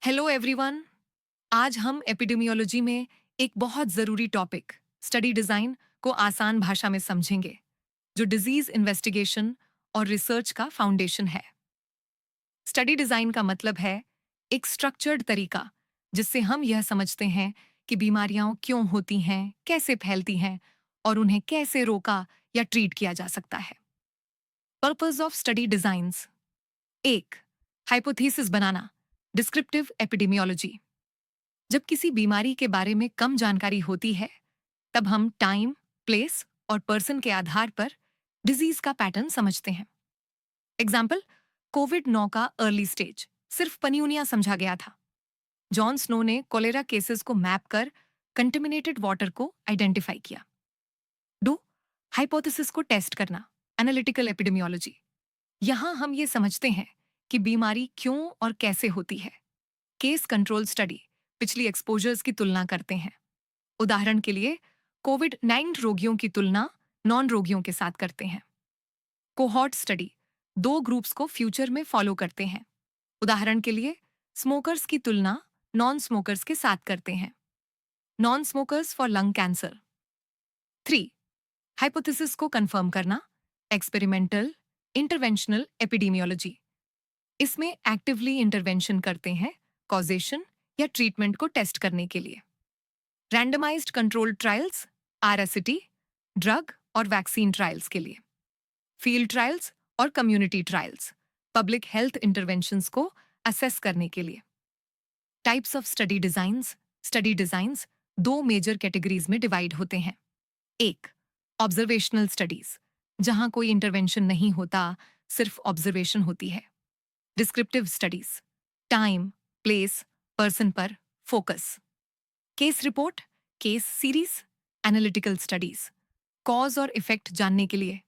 Hello everyone. आज हम epidemiology में एक बहुत ज़रूरी टॉपिक स्टडी डिज़ाइन को आसान भाषा में समझेंगे, जो डिजीज़ इन्वेस्टिगेशन और रिसर्च का फाउंडेशन है। स्टडी डिज़ाइन का मतलब है एक स्ट्रक्चर्ड तरीका जिससे हम यह समझते हैं कि बीमारियां क्यों होती हैं, कैसे फैलती हैं और उन्हें कैसे रोका या ट्रीट किया जा सकता है। पर्पस ऑफ स्टडी डिज़ाइंस: एक, हाइपोथेसिस बनाना, डिस्क्रिप्टिव एपिडेमियोलॉजी। जब किसी बीमारी के बारे में कम जानकारी होती है, तब हम टाइम, प्लेस और पर्सन के आधार पर डिजीज का पैटर्न समझते हैं। एग्जाम्पल, कोविड-9 का अर्ली स्टेज सिर्फ पन्यूनिया समझा गया था। जॉन स्नो ने कोलेरा केसेस को मैप कर कंटेमिनेटेड वाटर को आइडेंटिफाई किया। दो, हाइपोथेसिस को टेस्ट करना, एनालिटिकल एपिडेमियोलॉजी। यहां हम ये समझते हैं कि बीमारी क्यों और कैसे होती है। केस कंट्रोल स्टडी पिछली एक्सपोजर्स की तुलना करते हैं। उदाहरण के लिए, कोविड-9 रोगियों की तुलना नॉन रोगियों के साथ करते हैं। कोहॉर्ट स्टडी दो ग्रुप्स को फ्यूचर में फॉलो करते हैं। उदाहरण के लिए, स्मोकर्स की तुलना नॉन स्मोकर्स के साथ करते हैं। Non smokers for lung cancer. 3, hypothesis को कंफर्म करना, एक्सपेरिमेंटल इंटरवेंशनल एपिडेमियोलॉजी। इसमें एक्टिवली इंटरवेंशन करते हैं कॉजेशन या ट्रीटमेंट को टेस्ट करने के लिए। Randomised controlled trials, RST, drug और वैक्सीन ट्रायल्स के लिए। फील्ड ट्रायल्स और community trials, public health interventions को असेस करने के लिए। टाइप्स ऑफ स्टडी डिजाइंस दो मेजर कैटेगरीज में डिवाइड होते हैं। एक, ऑब्जर्वेशनल स्टडीज, जहां कोई इंटरवेंशन नहीं होता, सिर्फ ऑब्जर्वेशन होती है। Descriptive studies, time, place, person पर focus. Case report, case series, analytical studies, cause और इफेक्ट जानने के लिए।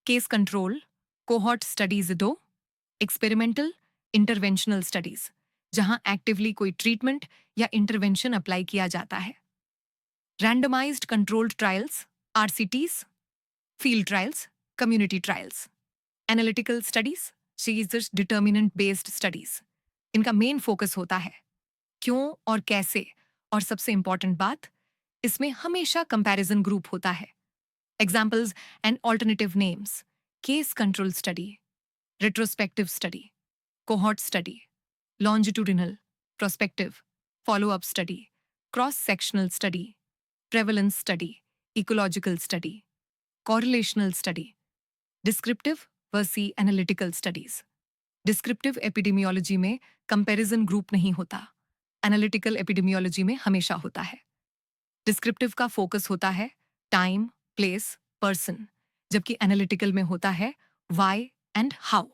केस कंट्रोल, कोहॉर्ट स्टडीज दो। एक्सपेरिमेंटल इंटरवेंशनल स्टडीज, जहां एक्टिवली कोई ट्रीटमेंट या इंटरवेंशन अप्लाई किया जाता है। Randomised controlled trials, RCTs, field trials, community trials. Analytical studies, seizures determinant based studies. इनका मेन फोकस होता है क्यों और कैसे, और सबसे इंपॉर्टेंट बात, इसमें हमेशा कंपैरिजन ग्रुप होता है। Examples and alternative names: case control study, retrospective study, cohort study, longitudinal, prospective, follow up study, cross sectional study, prevalence study, ecological study, correlational study. Descriptive versus analytical studies. Descriptive epidemiology में comparison group नहीं होता, analytical epidemiology में हमेशा होता है। Descriptive का focus होता है टाइम, प्लेस, पर्सन, जबकि एनालिटिकल में होता है why and how.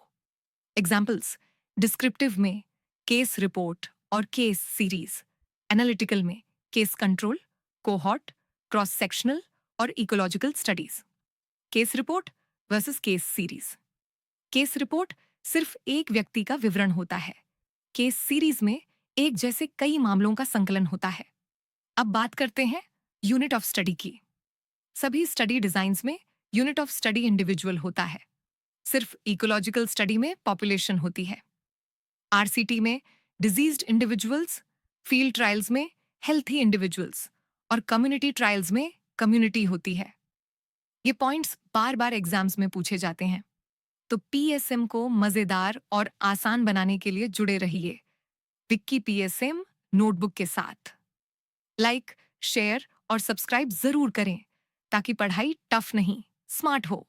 Examples: descriptive में केस रिपोर्ट और केस सीरीज, एनालिटिकल में case control, cohort, cross sectional और ecological studies. Case report versus case series. Case report सिर्फ एक व्यक्ति का विवरण होता है। केस सीरीज में एक जैसे कई मामलों का संकलन होता है। अब बात करते हैं यूनिट ऑफ स्टडी की। सभी स्टडी डिजाइन्स में यूनिट ऑफ स्टडी इंडिविजुअल होता है। सिर्फ इकोलॉजिकल स्टडी में पॉपुलेशन होती है। आरसीटी में डिजीज्ड इंडिविजुअल्स, फील्ड ट्रायल्स में हेल्थी इंडिविजुअल्स और कम्युनिटी ट्रायल्स में कम्युनिटी होती है। ये पॉइंट्स बार बार एग्जाम्स में पूछे जाते हैं, तो पीएसएम को मजेदार और आसान बनाने के लिए जुड़े रहिए विक्की पीएसएम नोटबुक के साथ। लाइक, शेयर और सब्सक्राइब जरूर करें ताकि पढ़ाई टफ नहीं, स्मार्ट हो।